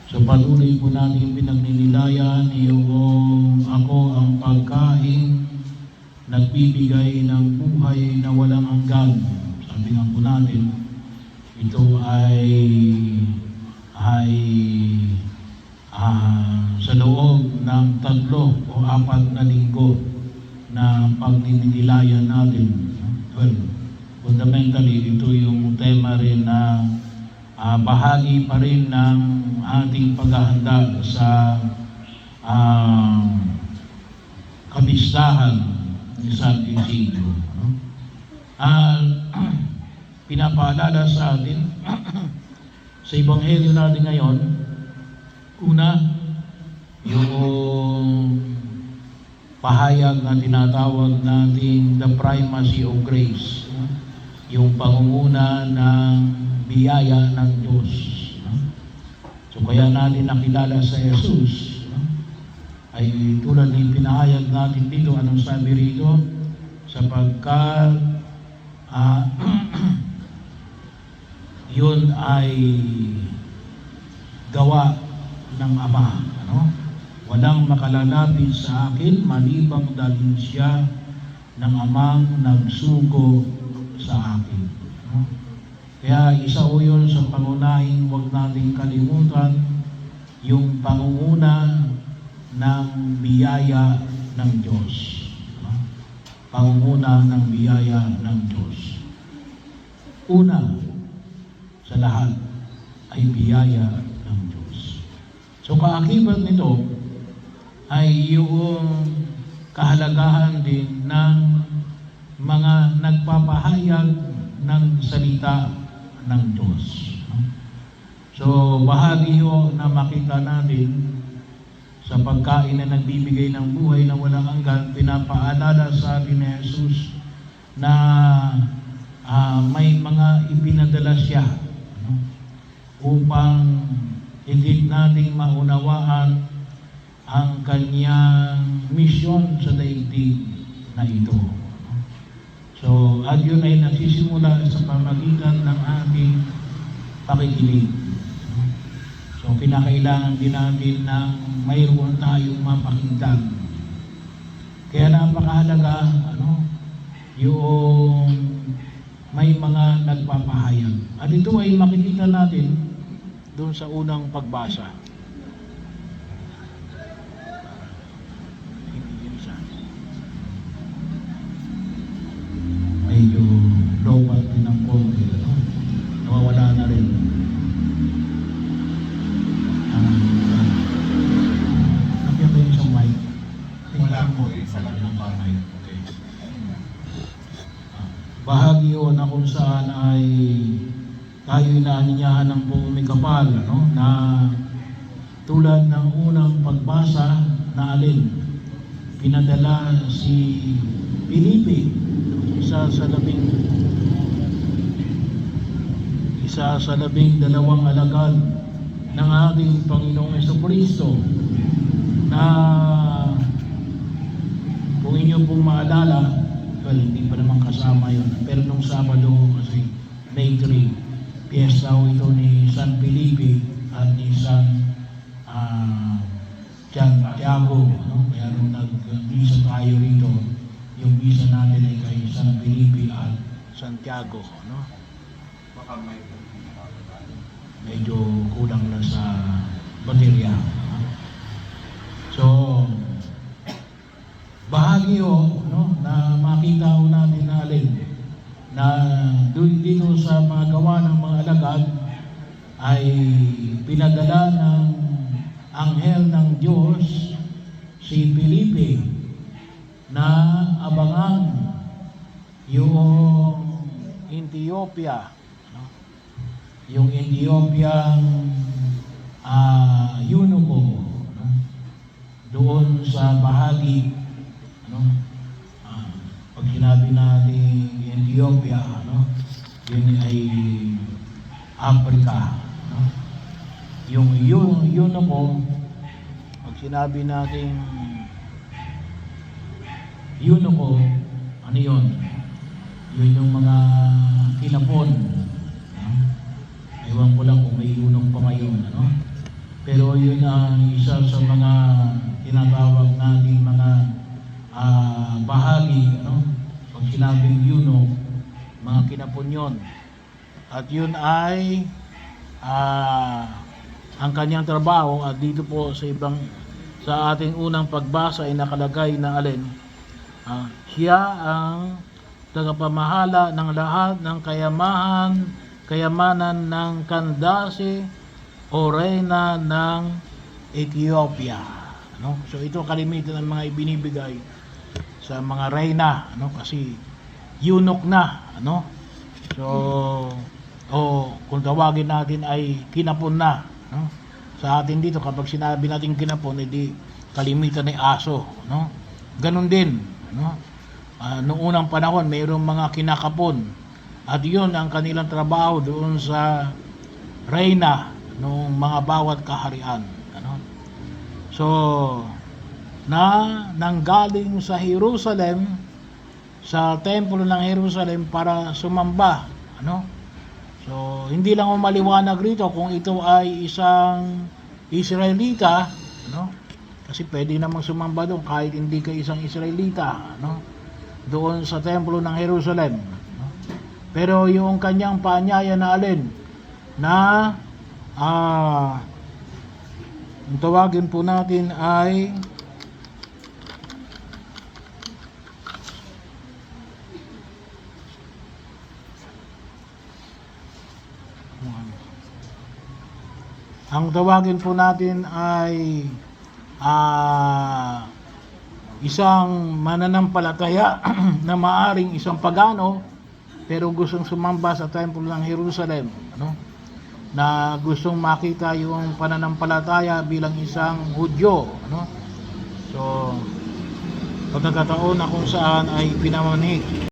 So patuloy po natin pinagninilayan yung ako ang pagkain nagbibigay ng buhay na walang hanggan. Sabi nga po natin, ito ay sa loob ng 3 o 4 na linggo na pagnininilayan natin. Well, fundamentally, ito yung tema rin na bahagi pa rin ng ating paghahanda sa kabistahan ni San Isidro. Pinapaalala sa atin sa Ebanghelyo natin ngayon, una, yung pahayag na tinatawag natin the primacy of grace, yung pangunguna ng biyaya ng Diyos. So kaya natin nakilala sa Jesus, ay tulad ng pinahayag natin dito, anong sabi rito? Sapagkat yun ay gawa ng Ama. Walang makalalapit sa akin malibang dalhin siya ng Amang nagsugo sa akin. Kaya isa o yun sa pangunahing huwag nating kalimutan, yung pangunguna ng biyaya ng Diyos. Pangunguna ng biyaya ng Diyos. Una sa lahat ay biyaya ng Diyos. So kaakibat nito ay yung kahalagahan din ng mga nagpapahayag ng salita ng Diyos. So bahagi yun na makita natin sa pagkain na nagbibigay ng buhay na walang hanggan. Pinapaalala sa atin ni Jesus na may mga ipinadala siya upang higit nating maunawaan ang kanyang misyon sa daigdig na ito. So, at yun ay nagsisimula sa pamagitan ng ating pakikinig. So, kinakailangan din natin na mayroon tayong mapakinggan. Kaya napakahalaga, yung may mga nagpapahayag. At ito ay makikita natin doon sa unang pagbasa. Medyo lobat din ang konti. Nawawala na rin. Nagyan ba yung isang mic? Wala po, isa lang yung mic. Okay. Bahagi yun na kung saan ay tayo inaaninyahan ng pumikapal, na tulad ng unang pagbasa na alin, pinadala si Felipe, isa sa 12 alagad ng ating Panginoong Jesucristo, na kung inyo pong maalala, well, hindi pa naman kasama yun, pero nung Sabado kasi May 3, piyesta ito ni San Felipe at ni San Santiago. Kaya nung nag-misa tayo rito, yung misa natin ay kay San Felipe at Santiago. Baka may Medyo kulang na sa baterya. So, bahagi na makita natin na alin, na dito sa mga gawa ng mga alagad ay pinadala ng anghel ng Diyos si Felipe na abangan yung Ethiopia, yung Ethiopian eunuko, doon sa bahagi, pag sinabi natin Ethiopia, yun ay Africa. Yung eunuko, pag sinabi natin eunuko, ano yun? Yun yung mga kinapon. Ewan ko lang kung may eunuko pa ngayon, Pero yun ang isa sa mga tinatawag nating mga bahagi, ano? Pag sinabing eunuch, mga kinapon yun. At yun ay ang kanyang trabaho, at dito po sa ating unang pagbasa ay nakalagay na alin, siya ang tagapamahala ng lahat ng kayamanan ng Kandase o reyna ng Ethiopia, ano? So ito kalimitan ng mga ibinibigay sa mga reyna, ano, kasi eunuch na, ano? So kung tawagin natin ay kinapon na, no? Sa atin dito kapag sinabi natin kinapon, edi kalimitan ay aso, no? Ganun din, no? Noong unang panahon mayroong mga kinakapon, at yun ang kanilang trabaho doon sa reyna ng mga bawat kaharian, ano? So nanggaling sa Jerusalem, sa templo ng Jerusalem para sumamba, ano? So hindi lang maliwanag rito kung ito ay isang Israelita, ano? Kasi pwede namang sumamba doon kahit hindi ka isang Israelita, ano? Doon sa templo ng Jerusalem, ano? Pero yung kanyang paanyaya na alin na ang tawagin po natin ay isang mananampalataya na maaring isang pagano pero gustong sumamba sa templo ng Jerusalem, ano? Na gustong makita yung pananampalataya bilang isang Hudyo, ano? So pagkakataon na kung saan ay pinamanik